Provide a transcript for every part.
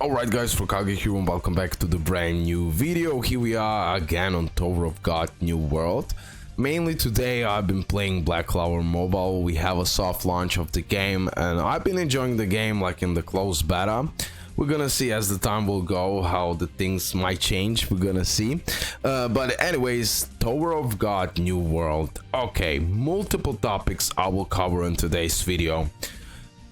Alright guys, RoKage here and welcome back to the brand new video. Here we are again on Tower of God New World. Mainly today I've been playing Black Clover Mobile. We have a soft launch of the game and I've been enjoying the game like in the closed beta. We're gonna see as the time will go how the things might change, we're gonna see. But anyways, Tower of God New World. Okay, multiple topics I will cover in today's video.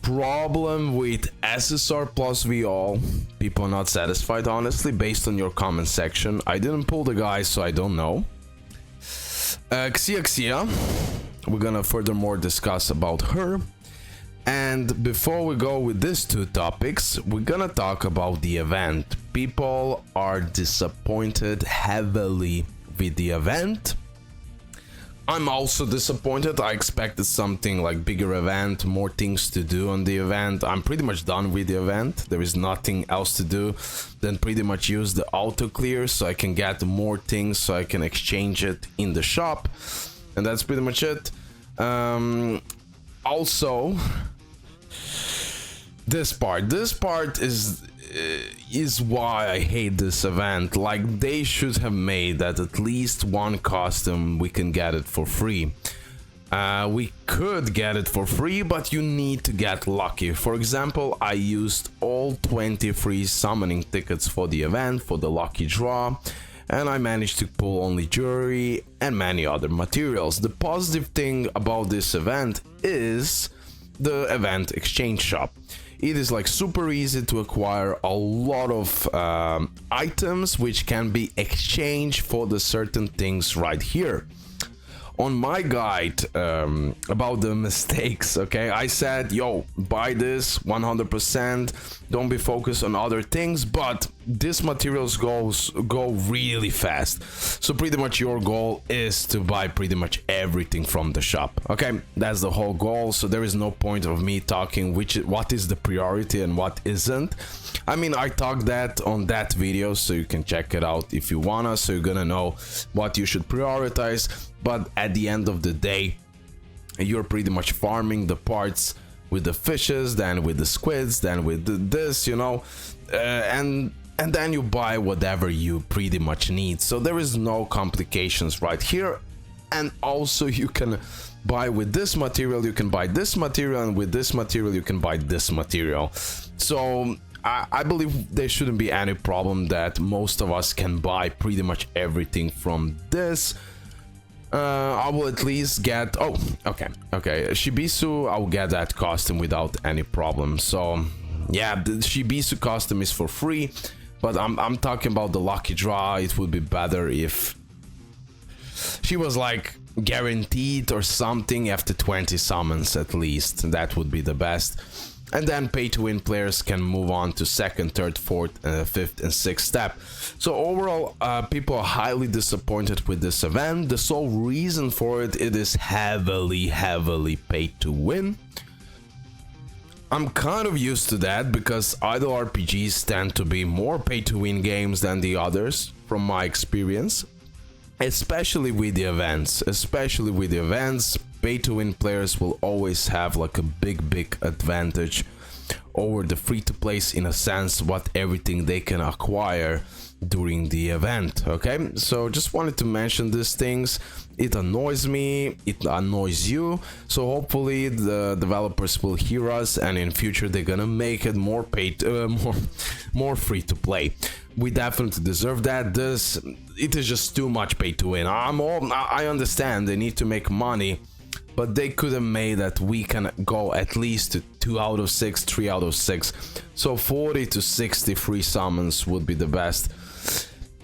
Problem with SSR plus Viole. People are not satisfied, honestly, based on your comment section. I didn't pull the guys, so I don't know. Xiaxia, we're gonna furthermore discuss about her. And before we go with these two topics, we're gonna talk about the event. People are disappointed heavily with the event. I'm also disappointed. I expected something like bigger event, more things to do on the event. I'm pretty much done with the event. There is nothing else to do than pretty much use the auto clear so I can get more things so I can exchange it in the shop. And that's pretty much it. Also, this part is why I hate this event. Like, they should have made that at least one costume we can get it for free. We could get it for free, but you need to get lucky. For example, I used all 20 free summoning tickets for the event, for the lucky draw, and I managed to pull only jewelry and many other materials. The positive thing about this event is the event exchange shop. It is like super easy to acquire a lot of items which can be exchanged for the certain things right here. On my guide about the mistakes, okay, I said, yo, buy this 100%, don't be focused on other things, but these materials go really fast. So pretty much your goal is to buy pretty much everything from the shop. Okay, that's the whole goal. So there is no point of me talking what is the priority and what isn't. I mean, I talked that on that video, so you can check it out if you wanna, so you're gonna know what you should prioritize. But at the end of the day, you're pretty much farming the parts with the fishes, then with the squids, then with this, you know, and then you buy whatever you pretty much need. So there is no complications right here. And also you can buy with this material, you can buy this material, and with this material you can buy this material. So I believe there shouldn't be any problem that most of us can buy pretty much everything from this. I will at least get, oh, okay, Shibisu, I'll get that costume without any problem. So yeah, the Shibisu costume is for free, but I'm talking about the lucky draw. It would be better if she was like guaranteed or something after 20 summons at least. That would be the best. And then pay to win players can move on to second, third, fourth, fifth and sixth step. So overall, people are highly disappointed with this event. The sole reason for it is heavily pay to win. I'm kind of used to that because idle RPGs tend to be more pay to win games than the others from my experience. Especially with the events, pay to win players will always have like a big advantage over the free to plays in a sense, what everything they can acquire during the event. Okay, so just wanted to mention these things. It annoys me, it annoys you, so hopefully the developers will hear us and in future they're gonna make it more more free to play. We definitely deserve that. It is just too much pay to win. I understand they need to make money, but they could have made that we can go at least to 2 out of 6, 3 out of 6. So 40 to 60 free summons would be the best.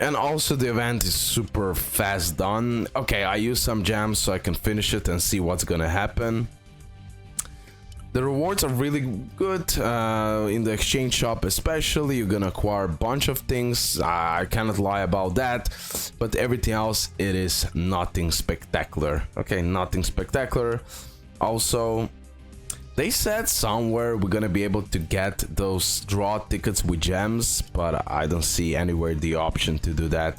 And also the event is super fast done. Okay, I use some gems so I can finish it and see what's gonna happen. The rewards are really good in the exchange shop, especially. You're gonna acquire a bunch of things. I cannot lie about that, but everything else, it is nothing spectacular. Okay, nothing spectacular. Also, they said somewhere we're gonna be able to get those draw tickets with gems, but I don't see anywhere the option to do that.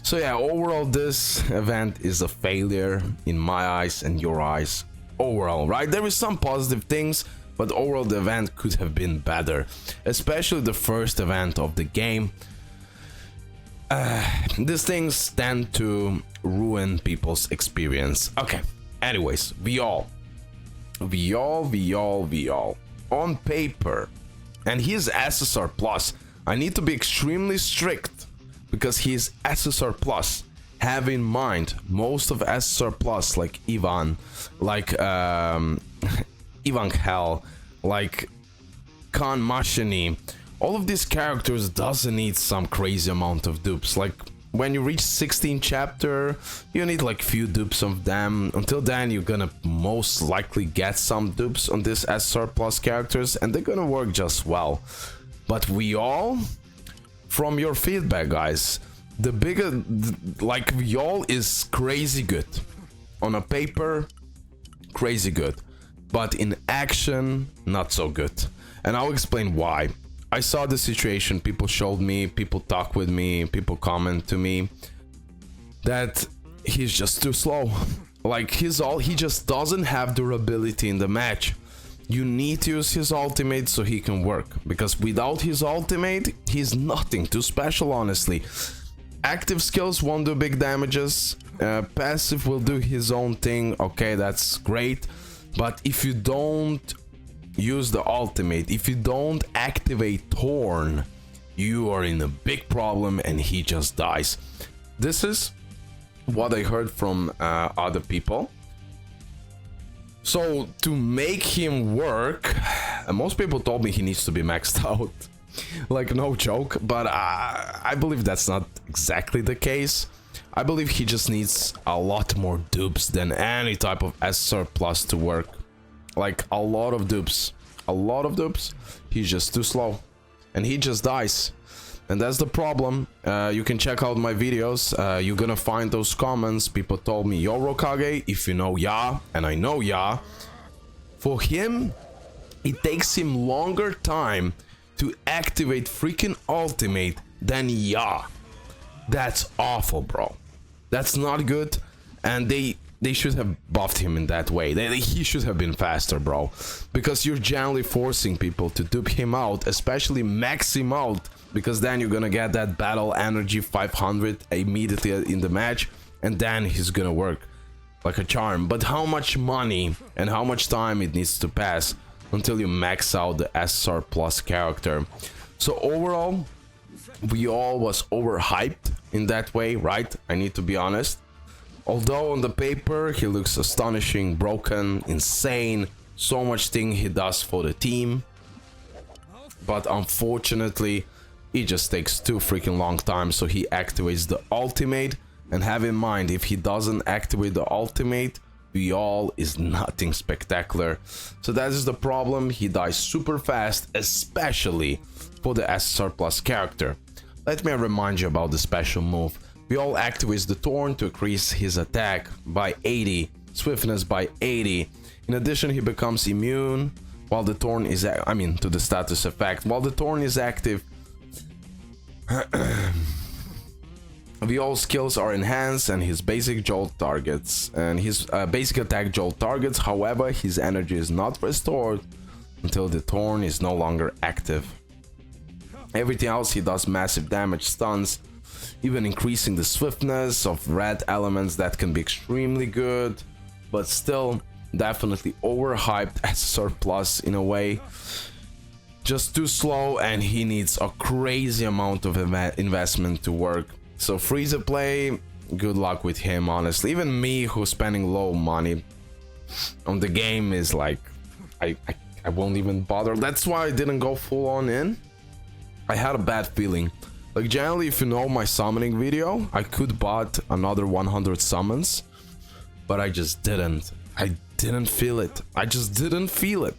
So yeah, overall this event is a failure in my eyes and your eyes. Overall, right? There is some positive things, but overall the event could have been better, especially the first event of the game. These things tend to ruin people's experience. Okay, anyways, Viole. On paper, and he's SSR plus. I need to be extremely strict because he's SSR plus. Have in mind, most of SSR plus, like Ivan, like Ivan Hell, like Khun Mashini, all of these characters doesn't need some crazy amount of dupes. Like when you reach 16th chapter, you need like few dupes of them. Until then, you're gonna most likely get some dupes on this SSR plus characters, and they're gonna work just well. But Viole, from your feedback, guys, the bigger, like Viole is crazy good. On a paper, crazy good. But in action, not so good. And I'll explain why. I saw the situation, people showed me, people talk with me, people comment to me that he's just too slow. Like he just doesn't have durability in the match. You need to use his ultimate so he can work, because without his ultimate, he's nothing too special, honestly. Active skills won't do big damages, passive will do his own thing, okay, that's great, but if you don't use the ultimate, if you don't activate Torn, you are in a big problem and he just dies. This is what I heard from other people. So to make him work, most people told me he needs to be maxed out. Like no joke, but I believe that's not exactly the case. I believe he just needs a lot more dupes than any type of SSR plus to work. Like a lot of dupes. He's just too slow and he just dies, and that's the problem. You can check out my videos, you're gonna find those comments. People told me, yo RoKage, if you know Ya, and I know Ya, for him it takes him longer time to activate freaking ultimate than Ya. That's awful, bro. That's not good, and they should have buffed him in that way. He should have been faster, bro, because you're generally forcing people to dupe him out, especially max him out, because then you're gonna get that battle energy 500 immediately in the match, and then he's gonna work like a charm. But how much money and how much time it needs to pass until you max out the SSR plus character? So overall, Viole was overhyped in that way, right? I need to be honest. Although on the paper he looks astonishing, broken, insane, so much thing he does for the team, but unfortunately it just takes too freaking long time, so he activates the ultimate. And have in mind, if he doesn't activate the ultimate, Viole is nothing spectacular. So that is the problem, he dies super fast, especially for the SSR plus character. Let me remind you about the special move. Viole activates the Torn to increase his attack by 80, swiftness by 80. In addition, he becomes immune while the Torn is, to the status effect. While the Torn is active, Viole's skills are enhanced and his basic jolt targets. And his basic attack jolt targets, however, his energy is not restored until the Torn is no longer active. Everything else he does massive damage, stuns, even increasing the swiftness of red elements. That can be extremely good, but still definitely overhyped SSR plus in a way. Just too slow, and he needs a crazy amount of investment to work. So Freezer play, good luck with him, honestly. Even me, who's spending low money on the game, is like, I won't even bother. That's why I didn't go full on in. I had a bad feeling. Like generally, if you know my summoning video, I could bought another 100 summons, but I just didn't. I didn't feel it. I just didn't feel it.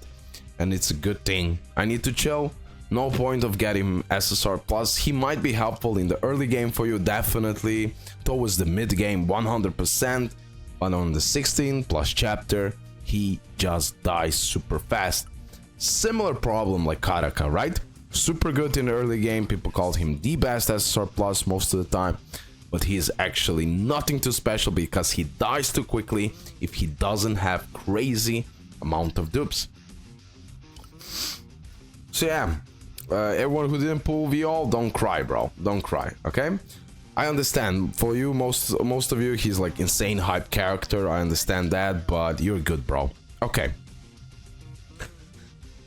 And it's a good thing. I need to chill. No point of getting SSR plus. He might be helpful in the early game for you, definitely. Towards the mid game, 100%. But on the 16 plus chapter, he just dies super fast. Similar problem like Karaka, right? Super good in the early game, people called him the best SSR plus most of the time, but he is actually nothing too special because he dies too quickly if he doesn't have crazy amount of dupes. So yeah, everyone who didn't pull Viole, don't cry, bro. Don't cry, okay? I understand. For you, most of you, he's like insane hype character. I understand that, but you're good, bro. Okay.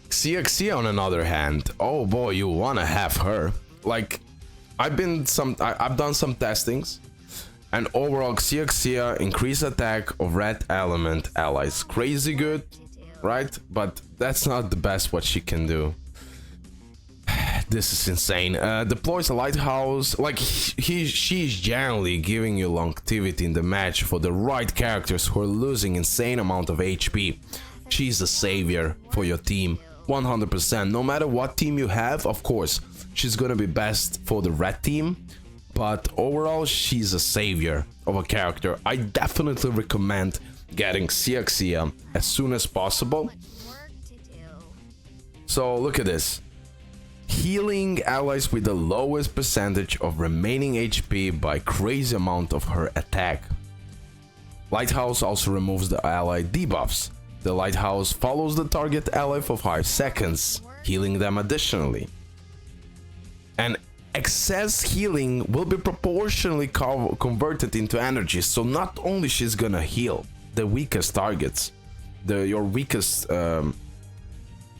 Xiaxia, on another hand, oh boy, you wanna have her. Like, I've done some testings, and overall Xiaxia increased attack of red element allies, crazy good, right? But that's not the best what she can do. This is insane. Deploys a lighthouse. Like, she's generally giving you longevity in the match for the right characters who are losing insane amount of HP. She's a savior for your team, 100%. No matter what team you have, of course, she's gonna be best for the red team. But overall, she's a savior of a character. I definitely recommend getting Xiaxia as soon as possible. So look at this. Healing allies with the lowest percentage of remaining HP by crazy amount of her attack. Lighthouse also removes the ally debuffs. The lighthouse follows the target ally for 5 seconds, healing them additionally. And excess healing will be proportionally converted into energy, so not only she's gonna heal the weakest targets, your weakest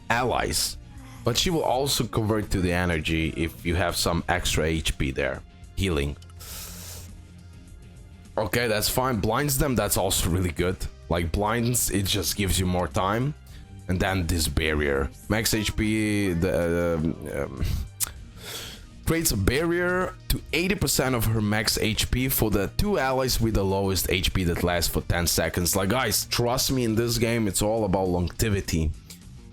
allies, but she will also convert to the energy if you have some extra HP there, healing. Okay, that's fine. Blinds them, that's also really good. Like, blinds, it just gives you more time. And then this barrier. Max HP, creates a barrier to 80% of her max HP for the 2 allies with the lowest HP that lasts for 10 seconds. Like, guys, trust me, in this game, it's all about longevity.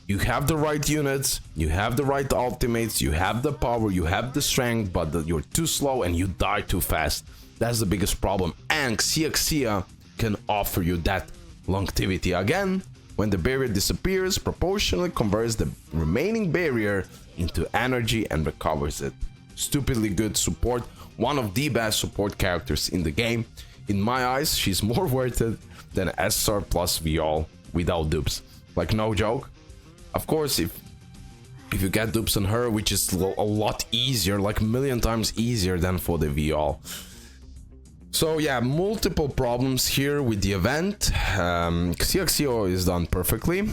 You have the right units, you have the right ultimates, you have the power, you have the strength, but you're too slow and you die too fast. That's the biggest problem. And Xiaxia can offer you that longevity. Again, when the barrier disappears, proportionally converts the remaining barrier into energy and recovers it. Stupidly good support, one of the best support characters in the game. In my eyes, she's more worth it than SSR plus Viole without dupes. Like, no joke. Of course, if you get dupes on her, which is a lot easier, like a million times easier than for the Viole. So yeah, multiple problems here with the event. Xiaxia is done perfectly.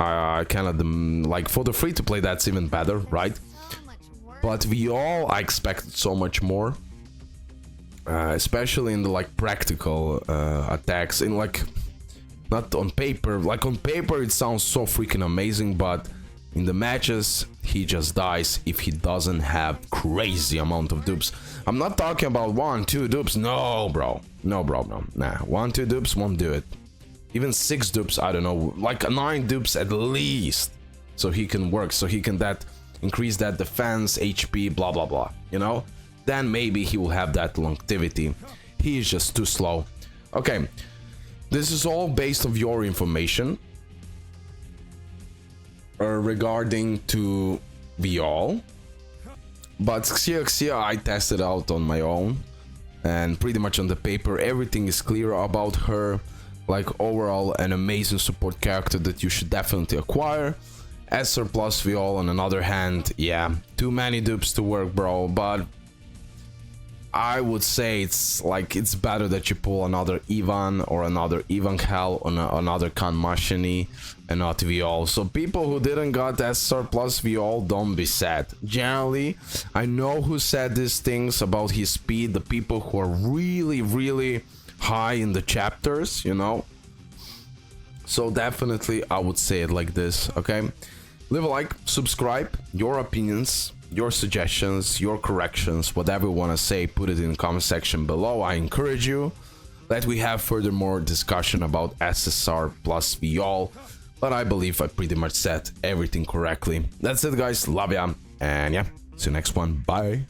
I cannot, like, for the free to play, that's even better, right? But Viole, I expected so much more, especially in the like practical attacks. In like, not on paper. Like, on paper, it sounds so freaking amazing, but in the matches, he just dies if he doesn't have crazy amount of dupes. I'm not talking about 1, 2 dupes. No, bro. No, bro, no. Nah, 1, 2 dupes won't do it. Even 6 dupes, I don't know. Like 9 dupes at least. So he can work. So he can increase that defense, HP, blah, blah, blah. You know? Then maybe he will have that longevity. He is just too slow. Okay. This is all based on your information. Regarding to Viole, but Xiaxia I tested out on my own, and pretty much on the paper everything is clear about her. Like, overall an amazing support character that you should definitely acquire. SSR plus Viole on another hand, yeah, too many dupes to work, bro, but I would say it's better that you pull another Ivan or another Ivan Hell on another Khun Machini and not Viole. So people who didn't got SSR plus Viole, don't be sad. Generally, I know who said these things about his speed, the people who are really, really high in the chapters, you know. So definitely I would say it like this, okay? Leave a like, subscribe, your opinions, your suggestions, your corrections, whatever you want to say, put it in the comment section below. I encourage you that we have furthermore discussion about SSR plus Viole, but I believe I pretty much said everything correctly. That's it, guys. Love ya, and yeah, see you next one. Bye.